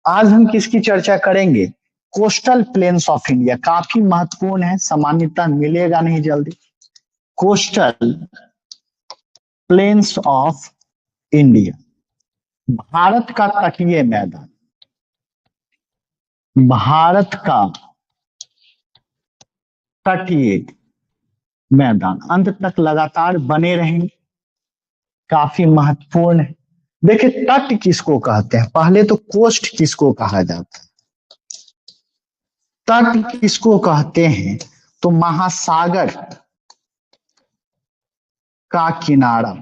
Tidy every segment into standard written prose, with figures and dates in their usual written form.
आज हम किसकी चर्चा करेंगे? Coastal planes of India. काफी महत्वपूर्ण है, सामान्यतः मिलेगा नहीं जल्दी। Coastal planes of India, Bharat का तटीय मैदान। भारत का तटीय मैदान अंत तक लगातार बने रहेंगे, काफी महत्वपूर्ण है। देखिए, तट किसको कहते हैं? पहले तो कोस्ट किसको कहा जाता है? तट किसको कहते हैं? तो महासागर का किनारा,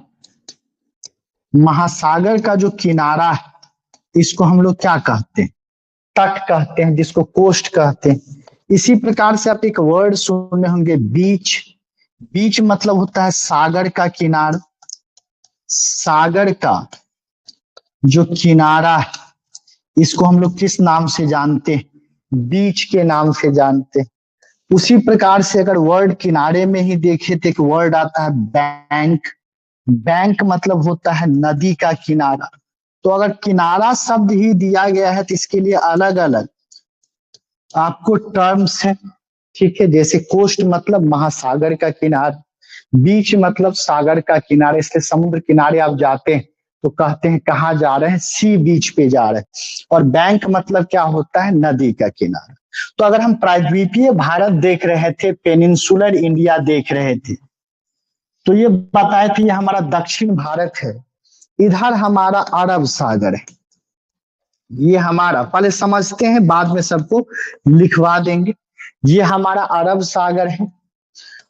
महासागर का जो किनारा है इसको हम लोग क्या कहते हैं? तट कहते हैं, जिसको कोस्ट कहते हैं। इसी प्रकार से आप एक वर्ड सुने होंगे, बीच। बीच मतलब होता है सागर का किनारा। सागर का जो किनारा है इसको हम लोग किस नाम से जानते हैं? बीच के नाम से जानते हैं। उसी प्रकार से अगर वर्ड किनारे में ही देखे तो एक वर्ड आता है बैंक। बैंक मतलब होता है नदी का किनारा। तो अगर किनारा शब्द ही दिया गया है तो इसके लिए अलग अलग आपको टर्म्स है, ठीक है। जैसे कोस्ट मतलब महासागर का किनारा, बीच मतलब सागर का किनारा। इसलिए समुद्र किनारे आप जाते हैं तो कहते हैं कहाँ जा रहे हैं? सी बीच पे जा रहे हैं। और बैंक मतलब क्या होता है? नदी का किनारा। तो अगर हम प्रायद्वीपीय भारत देख रहे थे, पेनिनसुलर इंडिया देख रहे थे, तो ये बताए थे ये हमारा दक्षिण भारत है, इधर हमारा अरब सागर है। ये हमारा, पहले समझते हैं बाद में सबको लिखवा देंगे। ये हमारा अरब सागर है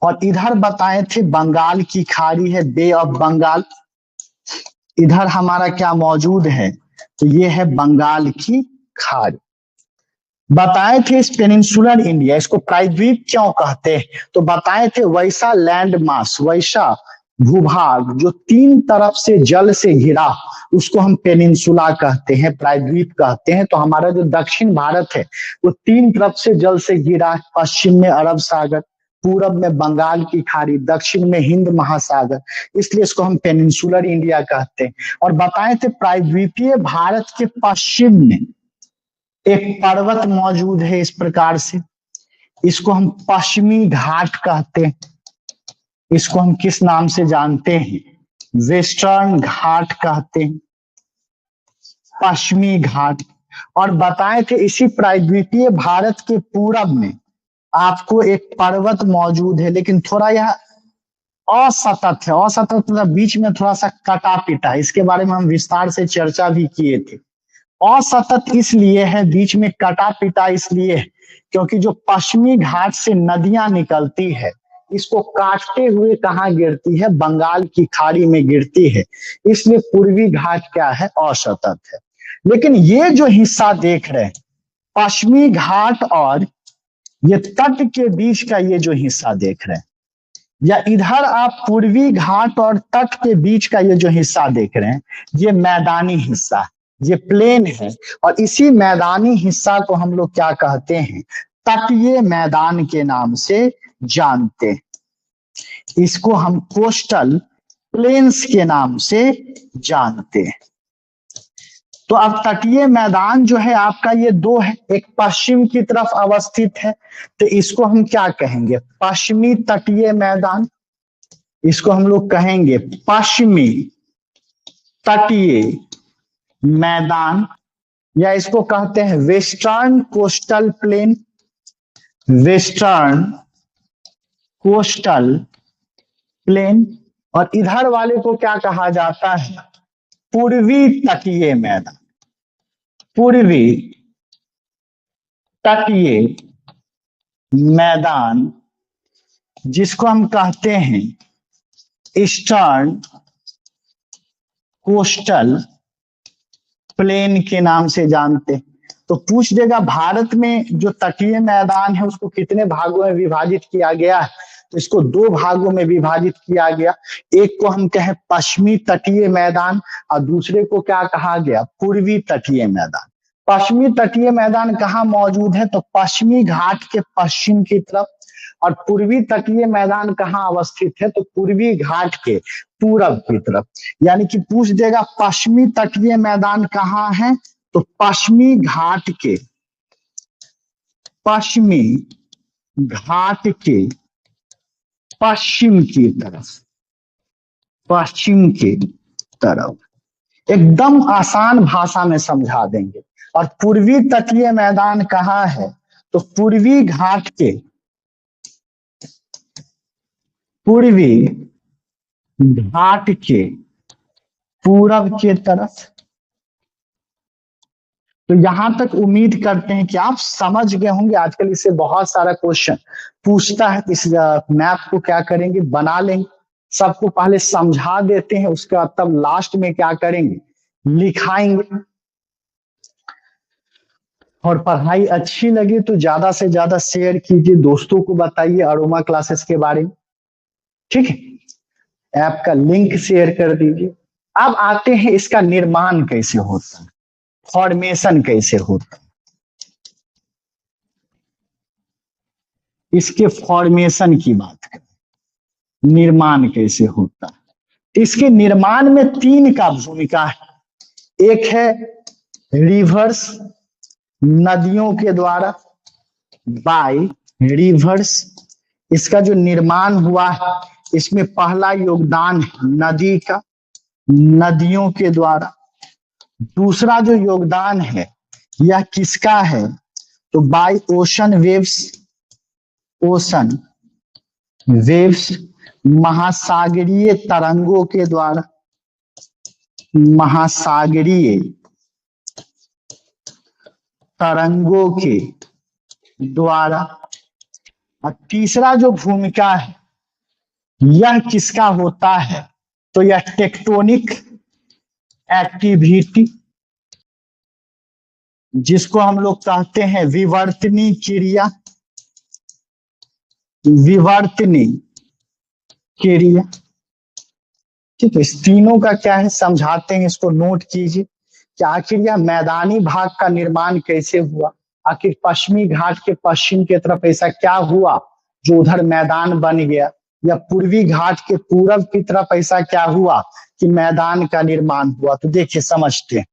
और इधर बताए थे बंगाल की खाड़ी है, बे ऑफ बंगाल। इधर हमारा क्या मौजूद है? तो ये है बंगाल की खाड़ी। बताए थे इस पेनिनसुलर इंडिया, इसको प्रायद्वीप क्यों कहते हैं? तो बताए थे वैसा लैंड मास, वैसा भूभाग जो तीन तरफ से जल से घिरा, उसको हम पेनिनसुला कहते हैं, प्रायद्वीप कहते हैं। तो हमारा जो दक्षिण भारत है वो तीन तरफ से जल से घिरा है। पश्चिम में अरब सागर, पूरब में बंगाल की खाड़ी, दक्षिण में हिंद महासागर, इसलिए इसको हम पेनिनसुलर इंडिया कहते हैं। और बताए थे प्रायद्वीपीय भारत के पश्चिम में एक पर्वत मौजूद है इस प्रकार से, इसको हम पश्चिमी घाट कहते हैं। इसको हम किस नाम से जानते हैं? वेस्टर्न घाट कहते हैं, पश्चिमी घाट। और बताए थे इसी प्रायद्वीपीय भारत के पूरब में आपको एक पर्वत मौजूद है, लेकिन थोड़ा यह असतत है। असतत मतलब बीच में थोड़ा सा कटा पिटा है। इसके बारे में हम विस्तार से चर्चा भी किए थे। असतत इसलिए है, बीच में कटा पिटा इसलिए है क्योंकि जो पश्चिमी घाट से नदियां निकलती है इसको काटते हुए कहाँ गिरती है? बंगाल की खाड़ी में गिरती है। इसलिए पूर्वी घाट क्या है? असतत है। लेकिन ये जो हिस्सा देख रहे हैं, पश्चिमी घाट और ये तट के बीच का ये जो हिस्सा देख रहे हैं, या इधर आप पूर्वी घाट और तट के बीच का ये जो हिस्सा देख रहे हैं, ये मैदानी हिस्सा है, ये प्लेन है। और इसी मैदानी हिस्सा को हम लोग क्या कहते हैं? तटीय मैदान के नाम से जानते हैं। इसको हम कोस्टल प्लेन्स के नाम से जानते हैं। तो अब तटीय मैदान जो है आपका ये दो है, एक पश्चिम की तरफ अवस्थित है तो इसको हम क्या कहेंगे? पश्चिमी तटीय मैदान। इसको हम लोग कहेंगे पश्चिमी तटीय मैदान, या इसको कहते हैं western coastal plane. Western coastal plane. और इधर वाले को क्या कहा जाता है? पूर्वी तटीय मैदान। पूर्वी तटीय मैदान जिसको हम कहते हैं ईस्टर्न कोस्टल प्लेन के नाम से जानते हैं। तो पूछ देगा भारत में जो तटीय मैदान है उसको कितने भागों में विभाजित किया गया है? तो इसको दो भागों में विभाजित किया गया। एक को हम कहें पश्चिमी तटीय मैदान और दूसरे को क्या कहा गया? पूर्वी तटीय मैदान। पश्चिमी तटीय मैदान कहाँ मौजूद है? तो पश्चिमी घाट के पश्चिम की तरफ। और पूर्वी तटीय मैदान कहाँ अवस्थित है? तो पूर्वी घाट के पूरब की तरफ। यानी कि पूछ देगा पश्चिमी तटीय मैदान कहाँ है? तो पश्चिमी घाट के पश्चिम की तरफ, पश्चिम की तरफ एकदम आसान भाषा में समझा देंगे। और पूर्वी तटीय मैदान कहाँ है? तो पूर्वी घाट के पूरब के तरफ। तो यहां तक उम्मीद करते हैं कि आप समझ गए होंगे। आजकल इससे बहुत सारा क्वेश्चन पूछता है, इस मैप को क्या करेंगे, बना लेंगे, सबको पहले समझा देते हैं, उसके बाद तब लास्ट में क्या करेंगे, लिखाएंगे। और पढ़ाई अच्छी लगी तो ज्यादा से ज्यादा शेयर कीजिए, दोस्तों को बताइए अरोमा क्लासेस के बारे में, ठीक है। ऐप का लिंक शेयर कर दीजिए। अब आते हैं इसका निर्माण कैसे होता है, फॉर्मेशन कैसे होता है, इसके फॉर्मेशन की बात करें, निर्माण कैसे होता है। इसके निर्माण में 3 का भूमिका है। एक है रिवर्स, नदियों के द्वारा, बाय रिवर्स, इसका जो निर्माण हुआ है इसमें पहला योगदान नदी का, नदियों के द्वारा। दूसरा जो योगदान है यह किसका है, तो बाय ओशन वेव्स, महासागरीय तरंगों के द्वारा, महासागरीय तरंगों के द्वारा। और तीसरा जो भूमिका है यह किसका होता है, तो यह टेक्टोनिक एक्टिविटी, जिसको हम लोग कहते हैं विवर्तनी क्रिया, ठीक है। इस तीनों का क्या है समझाते हैं, इसको नोट कीजिए कि आखिर यह मैदानी भाग का निर्माण कैसे हुआ। आखिर पश्चिमी घाट के पश्चिम की तरफ ऐसा क्या हुआ जो उधर मैदान बन गया, या पूर्वी घाट के पूरब की तरफ ऐसा क्या हुआ कि मैदान का निर्माण हुआ। तो देखिए समझते हैं,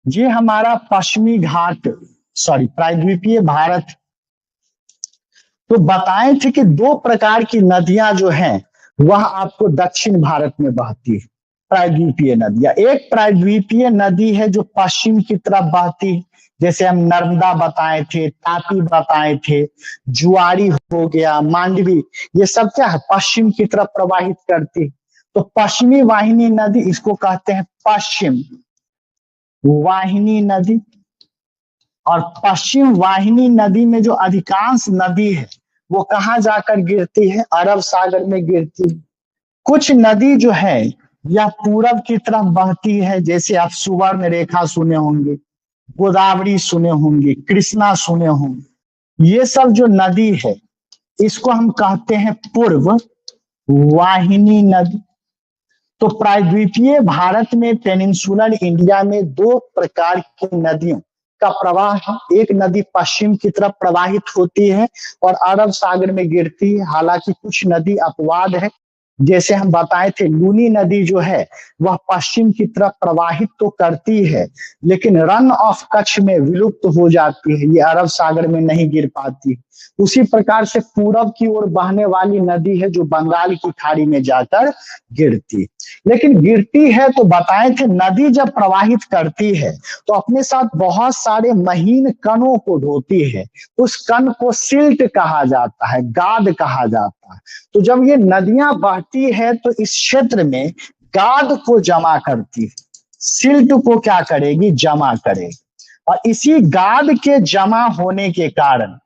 ये हमारा पश्चिमी घाट प्रायद्वीपीय भारत। तो बताए थे कि 2 प्रकार की नदियां जो हैं वह आपको दक्षिण भारत में बहती है, प्रायद्वीपीय नदियां। एक प्रायद्वीपीय नदी है जो पश्चिम की तरफ बहती है, जैसे हम नर्मदा बताए थे, तापी बताए थे, जुआरी हो गया, मांडवी, ये सब क्या है पश्चिम की तरफ प्रवाहित करती है। तो पश्चिमी वाहिनी नदी इसको कहते हैं पश्चिम वाहिनी नदी। और पश्चिम वाहिनी नदी में जो अधिकांश नदी है वो कहाँ जाकर गिरती है, अरब सागर में गिरती है। कुछ नदी जो है यह पूरब की तरफ बहती है, जैसे आप सुवर्ण रेखा सुने होंगे, गोदावरी सुने होंगे, कृष्णा सुने होंगे। ये सब जो नदी है इसको हम कहते हैं पूर्व वाहिनी नदी। तो प्रायद्वीपीय भारत में, पेनिनसुलर इंडिया में 2 प्रकार की नदियों का प्रवाह है। एक नदी पश्चिम की तरफ प्रवाहित होती है और अरब सागर में गिरती है। हालांकि कुछ नदी अपवाद है, जैसे हम बताए थे लूनी नदी जो है वह पश्चिम की तरफ प्रवाहित तो करती है लेकिन रन ऑफ कच्छ में विलुप्त हो जाती है, ये अरब सागर में नहीं गिर पाती। उसी प्रकार से पूरब की ओर बहने वाली नदी है जो बंगाल की खाड़ी में जाकर गिरती, लेकिन गिरती है तो बताए थे नदी जब प्रवाहित करती है तो अपने साथ बहुत सारे महीन कणों को ढोती है। उस कण को सिल्ट कहा जाता है, गाद कहा जाता है। तो जब ये नदियां बहती है तो इस क्षेत्र में गाद को जमा करती है, सिल्ट को क्या करेगी, जमा करेगी। और इसी गाद के जमा होने के कारण,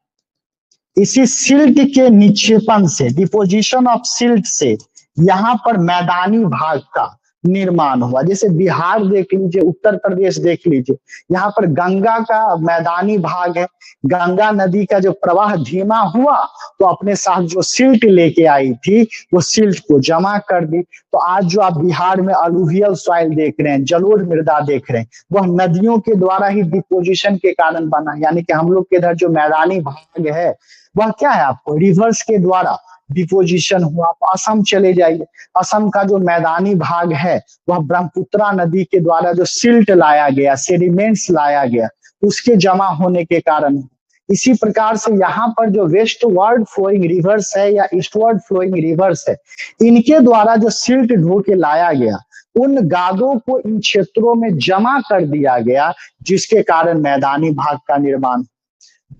इसी सिल्ट के निक्षेपण से, डिपोजिशन ऑफ सिल्ट से यहाँ पर मैदानी भाग का निर्माण हुआ। जैसे बिहार देख लीजिए, उत्तर प्रदेश देख लीजिए, यहाँ पर गंगा का मैदानी भाग है। गंगा नदी का जो प्रवाह धीमा हुआ तो अपने साथ जो सिल्ट लेके आई थी वो सिल्ट को जमा कर दी। तो आज जो आप बिहार में अलूवियल सॉइल देख रहे हैं, जलोढ़ मृदा देख रहे हैं, वह नदियों के द्वारा ही डिपोजिशन के कारण बना। यानी कि हम लोग के इधर जो मैदानी भाग है वह क्या है, आपको रिवर्स के द्वारा डिपोजिशन हुआ। आप असम चले जाइए, असम का जो मैदानी भाग है वह ब्रह्मपुत्रा नदी के द्वारा जो सिल्ट लाया गया, सेडिमेंट्स लाया गया, उसके जमा होने के कारण। इसी प्रकार से यहाँ पर जो वेस्टवर्ड फ्लोइंग रिवर्स है या ईस्टवर्ड फ्लोइंग रिवर्स है, इनके द्वारा जो सिल्ट ढो के लाया गया, उन गादों को इन क्षेत्रों में जमा कर दिया गया, जिसके कारण मैदानी भाग का निर्माण।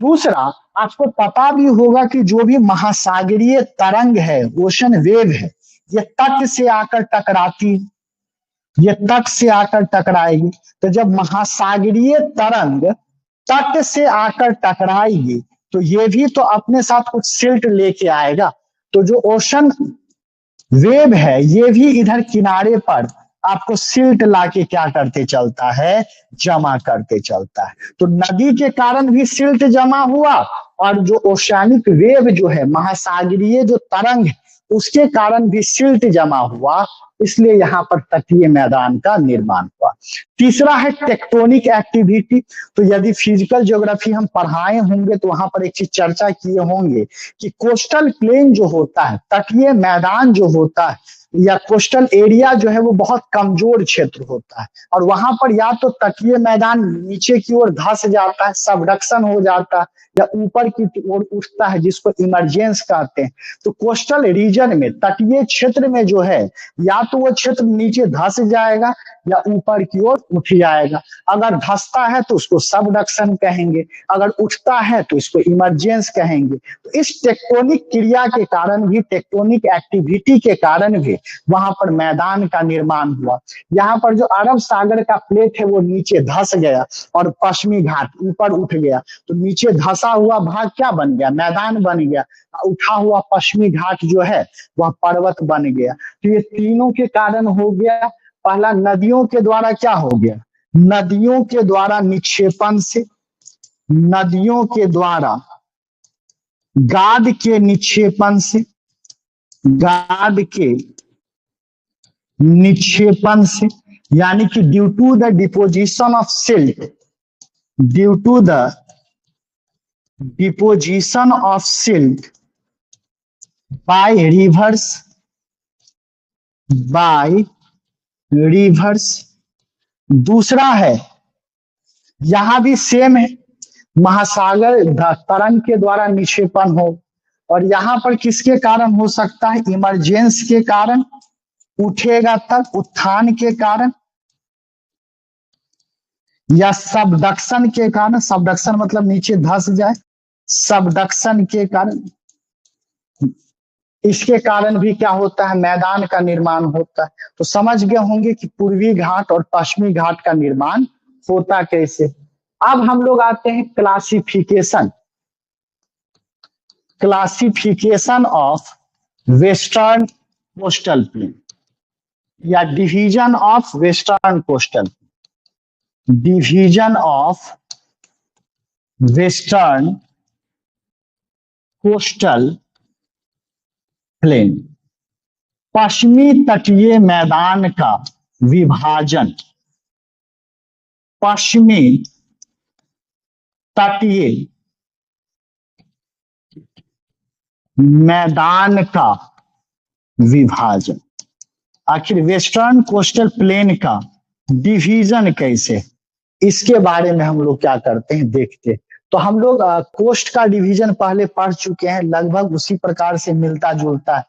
दूसरा, आपको पता भी होगा कि जो भी महासागरीय तरंग है, ओशन वेव है, ये तट से आकर टकराती, ये तट से आकर टकराएगी। तो जब महासागरीय तरंग तट से आकर टकराएगी तो ये भी तो अपने साथ कुछ सिल्ट लेके आएगा। तो जो ओशन वेव है ये भी इधर किनारे पर आपको सिल्ट लाके क्या करते चलता है, जमा करते चलता है। तो नदी के कारण भी सिल्ट जमा हुआ, और जो ओशियानिक वेव जो है, महासागरीय जो तरंग है, उसके कारण भी सिल्ट जमा हुआ, इसलिए यहाँ पर तटीय मैदान का निर्माण हुआ। तीसरा है टेक्टोनिक एक्टिविटी। तो यदि फिजिकल ज्योग्राफी हम पढ़ाए होंगे तो वहां पर एक चीज चर्चा किए होंगे कि कोस्टल प्लेन जो होता है, तटीय मैदान जो होता है या कोस्टल एरिया जो है, वो बहुत कमजोर क्षेत्र होता है, और वहां पर या तो तटीय मैदान नीचे की ओर धंस जाता है, सबडक्शन हो जाता है, या ऊपर की ओर उठता है, जिसको इमरजेंस कहते हैं। तो कोस्टल रीजन में, तटीय क्षेत्र में जो है, या तो वो क्षेत्र नीचे धंस जाएगा या ऊपर की ओर उठ जाएगा। अगर धंसता है तो उसको सबडक्शन कहेंगे, अगर उठता है तो इसको इमरजेंस कहेंगे। तो इस टेक्टोनिक क्रिया के कारण भी, टेक्टोनिक एक्टिविटी के कारण भी वहां पर मैदान का निर्माण हुआ। यहाँ पर जो अरब सागर का प्लेट है वो नीचे धंस गया और पश्चिमी घाट ऊपर उठ गया, तो नीचे धंसा हुआ भाग क्या बन गया, मैदान बन गया। उठा हुआ पश्चिमी घाट जो है वह पर्वत बन गया। तो ये तीनों के कारण हो गया। पहला, नदियों के द्वारा क्या हो गया, नदियों के द्वारा निक्षेपण से, नदियों के द्वारा गाद के निक्षेपण से, गाद के निक्षेपण से, यानी कि due to the deposition of silt, due to the deposition of silt by rivers, by rivers. दूसरा है, यहां भी सेम है, महासागर तरंग के द्वारा निक्षेपण हो, और यहां पर किसके कारण हो सकता है, इमरजेंस के कारण, उठेगा तब उत्थान के कारण, या सबडक्शन के कारण, सबडक्शन मतलब नीचे धंस जाए, सबडक्शन के कारण, इसके कारण भी क्या होता है, मैदान का निर्माण होता है। तो समझ गए होंगे कि पूर्वी घाट और पश्चिमी घाट का निर्माण होता कैसे। अब हम लोग आते हैं classification, classification of western coastal plain या division of western coastal, division of western coastal plain. पश्चिमी तटीय मैदान का विभाजन, पश्चिमी तटीय मैदान का विभाजन। आखिर वेस्टर्न कोस्टल प्लेन का डिवीजन कैसे, इसके बारे में हम लोग क्या करते हैं, देखते हैं। तो हम लोग कोस्ट का डिवीजन पहले पढ़ चुके हैं, लगभग उसी प्रकार से मिलता जुलता है।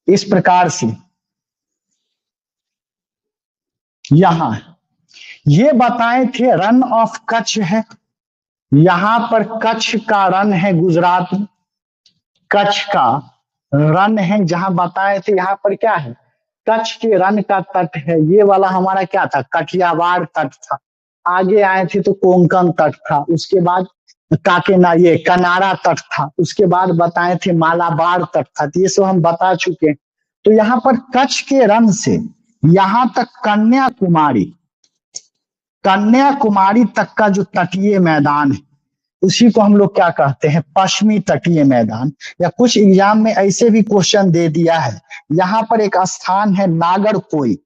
इस प्रकार से यहां ये बताए थे, रन ऑफ कच्छ है, यहां पर कच्छ का रन है, गुजरात में कच्छ का रन है, जहां बताए थे यहाँ पर क्या है, कच्छ के रन का तट है। ये वाला हमारा क्या था, कठियावाड़ तट था। आगे आए थे तो कोंकण तट था, उसके बाद काकेना, ये कनारा तट था, उसके बाद बताए थे मालाबार तट था। तो ये सब हम बता चुके। तो यहाँ पर कच्छ के रन से यहाँ तक कन्याकुमारी, कन्याकुमारी तक का जो तटीय मैदान है, उसी को हम लोग क्या कहते हैं, पश्चिमी तटीय मैदान। या कुछ एग्जाम में ऐसे भी क्वेश्चन दे दिया है, यहाँ पर एक स्थान है नागरकोइल,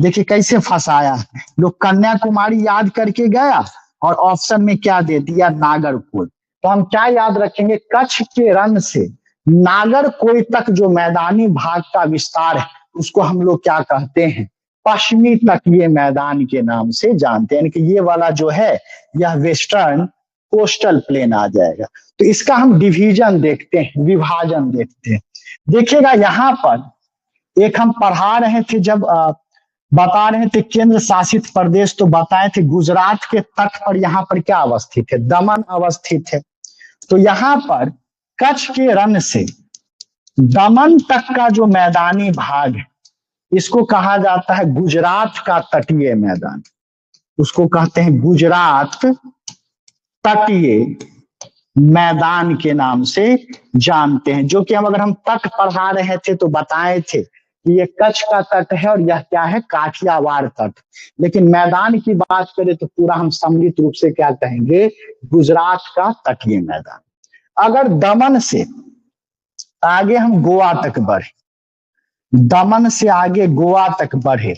देखिए कैसे फंसाया है, लोग कन्याकुमारी याद करके गया और ऑप्शन में क्या दे दिया, नागरकोइल। तो हम क्या याद रखेंगे, कच्छ के रन से नागर कोई तक जो मैदानी भाग का विस्तार है उसको हम लोग क्या कहते हैं, पश्चिमी तटीय मैदान के नाम से जानते हैं। यानी कि ये वाला जो है यह वेस्टर्न कोस्टल प्लेन आ जाएगा। तो इसका हम डिवीजन देखते हैं, विभाजन देखते हैं। देखिएगा यहाँ पर एक हम पढ़ा रहे थे जब बता रहे थे केंद्र शासित प्रदेश, तो बताए थे गुजरात के तट पर यहाँ पर क्या अवस्थित है, दमन अवस्थित है। तो यहाँ पर कच्छ के रण से दमन तक का जो मैदानी भाग है इसको कहा जाता है गुजरात का तटीय मैदान। उसको कहते हैं गुजरात तटीय मैदान के नाम से जानते हैं। जो कि हम अगर हम तट पढ़ा रहे थे तो बताए थे कि ये कच्छ का तट है और यह क्या है, काठियावाड़ तट। लेकिन मैदान की बात करें तो पूरा हम सम्मिलित रूप से क्या कहेंगे, गुजरात का तटीय मैदान। अगर दमन से आगे हम गोवा तक बढ़े, दमन से आगे गोवा तक बढ़े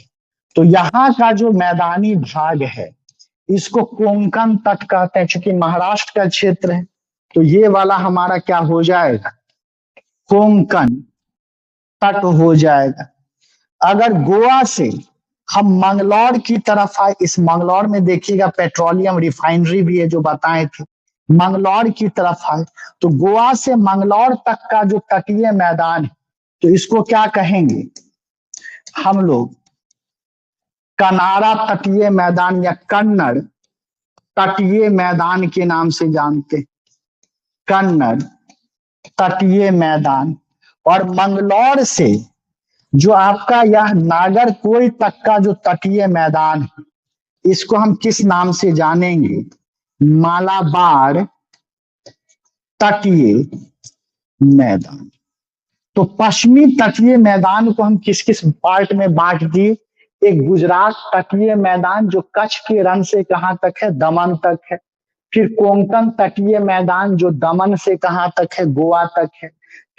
तो यहाँ का जो मैदानी भाग है इसको कोंकण तट कहते हैं। चूंकि महाराष्ट्र का क्षेत्र है तो ये वाला हमारा क्या हो जाएगा, कोंकण तट हो जाएगा। अगर गोवा से हम मंगलौर की तरफ आए, इस मंगलौर में देखिएगा पेट्रोलियम रिफाइनरी भी है जो बताए थे, मंगलौर की तरफ आए तो गोवा से मंगलौर तक का जो तटीय मैदान है तो इसको क्या कहेंगे हम लोग, कनारा तटीय मैदान या कन्नड़ तटीय मैदान के नाम से जानते, कन्नड़ तटीय मैदान। और मंगलौर से जो आपका यह नागरकोइल तक का जो तटीय मैदान है इसको हम किस नाम से जानेंगे, मालाबार तटीय मैदान। तो पश्चिमी तटीय मैदान को हम किस किस पार्ट में बांट दिए, एक गुजरात तटीय मैदान जो कच्छ के रण से कहां तक है, दमन तक है। फिर कोंकण तटीय मैदान जो दमन से कहां तक है, गोवा तक है।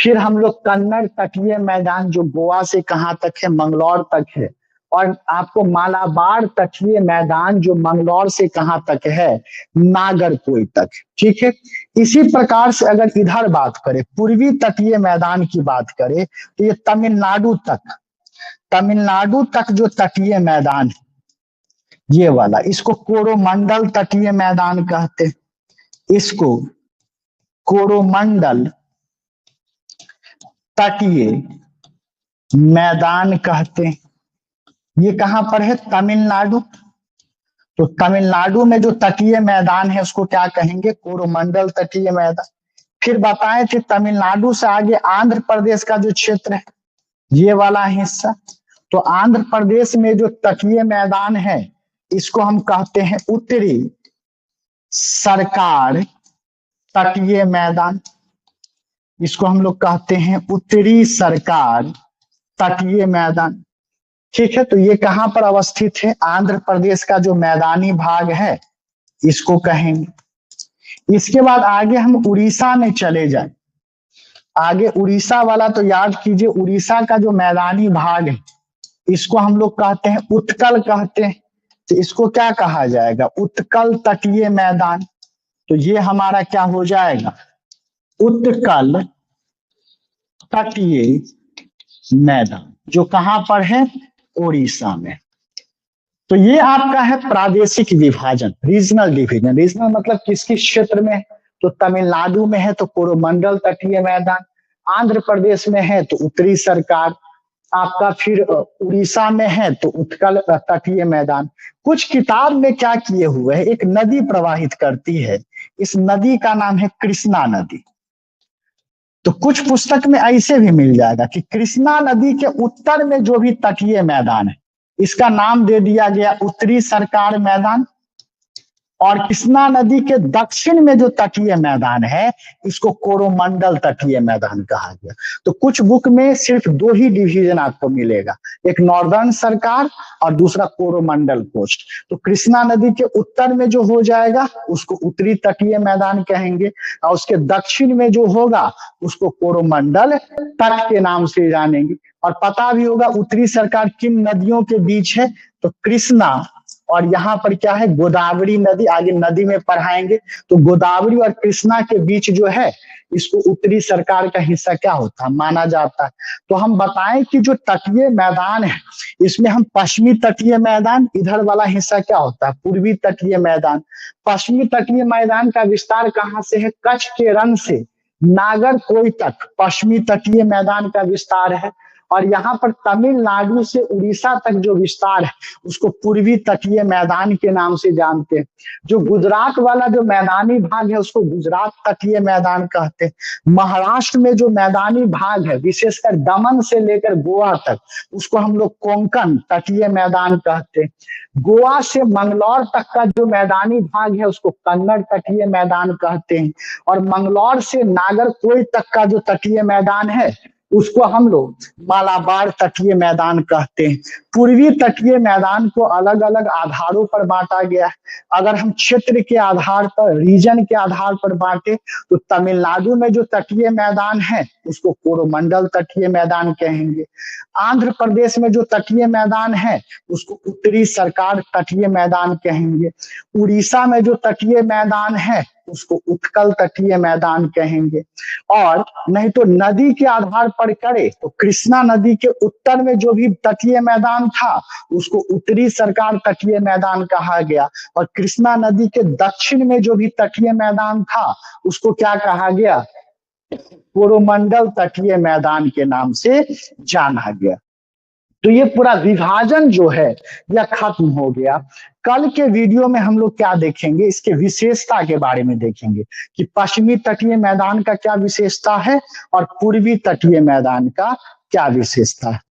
फिर हम लोग कन्नड़ तटीय मैदान जो गोवा से कहां तक है, मंगलौर तक है। और आपको मालाबार तटीय मैदान जो मंगलौर से कहां तक है, नागरकोइल तक। ठीक है, इसी प्रकार से अगर इधर बात करें, पूर्वी तटीय मैदान की बात करें तो ये तमिलनाडु तक, तमिलनाडु तक जो तटीय मैदान है ये वाला, इसको कोरोमंडल तटीय मैदान कहते, इसको कोरोमंडल तटीय मैदान कहते हैं। ये कहां पर है, तमिलनाडु। तो तमिलनाडु में जो तटीय मैदान है उसको क्या कहेंगे, कोरोमंडल तटीय मैदान। फिर बताए थे तमिलनाडु से आगे आंध्र प्रदेश का जो क्षेत्र है ये वाला हिस्सा, तो आंध्र प्रदेश में जो तटीय मैदान है इसको हम कहते हैं उत्तरी सरकार तटीय मैदान। इसको हम लोग कहते हैं उत्तरी सरकार तटीय मैदान। ठीक है, तो ये कहां पर अवस्थित है, आंध्र प्रदेश का जो मैदानी भाग है इसको कहेंगे। इसके बाद आगे हम उड़ीसा में चले जाए, आगे उड़ीसा वाला तो याद कीजिए, उड़ीसा का जो मैदानी भाग है इसको हम लोग कहते हैं उत्कल कहते हैं। तो इसको क्या कहा जाएगा, उत्कल तटीय मैदान। तो ये हमारा क्या हो जाएगा, उत्कल तटीय मैदान, जो कहां पर है, उड़ीसा में। तो ये आपका है प्रादेशिक विभाजन, रीजनल डिवीजन। रीजनल मतलब किस किस क्षेत्र में है, तो तमिलनाडु में है तो कोरोमंडल तटीय मैदान, आंध्र प्रदेश में है तो उत्तरी सरकार आपका, फिर उड़ीसा में है तो उत्कल तटीय मैदान। कुछ किताब में क्या किए हुए है, एक नदी प्रवाहित करती है, इस नदी का नाम है कृष्णा नदी। तो कुछ पुस्तक में ऐसे भी मिल जाएगा कि कृष्णा नदी के उत्तर में जो भी तटीय मैदान है इसका नाम दे दिया गया उत्तरी सरकार मैदान, और कृष्णा नदी के दक्षिण में जो तटीय मैदान है इसको कोरोमंडल तटीय मैदान कहा गया। तो कुछ बुक में सिर्फ दो ही डिवीजन आपको मिलेगा, एक नॉर्दर्न सरकार और दूसरा कोरोमंडल कोस्ट। तो कृष्णा नदी के उत्तर में जो हो जाएगा उसको उत्तरी तटीय मैदान कहेंगे, और उसके दक्षिण में जो होगा उसको कोरोमंडल तट के नाम से जानेंगे। और पता भी होगा उत्तरी सरकार किन नदियों के बीच है, तो कृष्णा और यहाँ पर क्या है, गोदावरी नदी। आगे नदी में पढ़ाएंगे। तो गोदावरी और कृष्णा के बीच जो है इसको उत्तरी सरकार का हिस्सा क्या होता है माना जाता है। तो हम बताएं कि जो तटीय मैदान है इसमें हम पश्चिमी तटीय मैदान, इधर वाला हिस्सा क्या होता है पूर्वी तटीय मैदान। पश्चिमी तटीय मैदान का विस्तार कहाँ से है, कच्छ के रण से नागरकोइल तक पश्चिमी तटीय मैदान का विस्तार है। और यहाँ पर तमिलनाडु से उड़ीसा तक जो विस्तार है उसको पूर्वी तटीय मैदान के नाम से जानते हैं। जो गुजरात वाला जो मैदानी भाग है उसको गुजरात तटीय मैदान कहते हैं। महाराष्ट्र में जो मैदानी भाग है विशेषकर दमन से लेकर गोवा तक उसको हम लोग कोंकण तटीय मैदान कहते हैं। गोवा से मंगलौर तक का जो मैदानी भाग है उसको कन्नड़ तटीय मैदान कहते हैं। और मंगलौर से नागरकोइल तक का जो तटीय मैदान है उसको हम लोग मालाबार तटीय मैदान कहते हैं। पूर्वी तटीय मैदान को अलग अलग आधारों पर बांटा गया है। अगर हम क्षेत्र के आधार पर, रीजन के आधार पर बांटे तो तमिलनाडु में जो तटीय मैदान है उसको कोरोमंडल तटीय मैदान कहेंगे। आंध्र प्रदेश में जो तटीय मैदान है उसको उत्तरी सरकार तटीय मैदान कहेंगे। उड़ीसा में जो तटीय मैदान है उसको उत्कल तटीय मैदान कहेंगे। और नहीं तो नदी के आधार पर करे तो कृष्णा नदी के उत्तर में जो भी तटीय मैदान था उसको उत्तरी सरकार तटीय मैदान कहा गया। और कृष्णा नदी के दक्षिण में जो भी तटीय मैदान था उसको क्या कहा गया, कोरोमंडल तटीय मैदान के नाम से जाना गया। तो ये पूरा विभाजन जो है यह खत्म हो गया। कल के वीडियो में हम लोग क्या देखेंगे, इसके विशेषता के बारे में देखेंगे कि पश्चिमी तटीय मैदान का क्या विशेषता है और पूर्वी तटीय मैदान का क्या विशेषता है।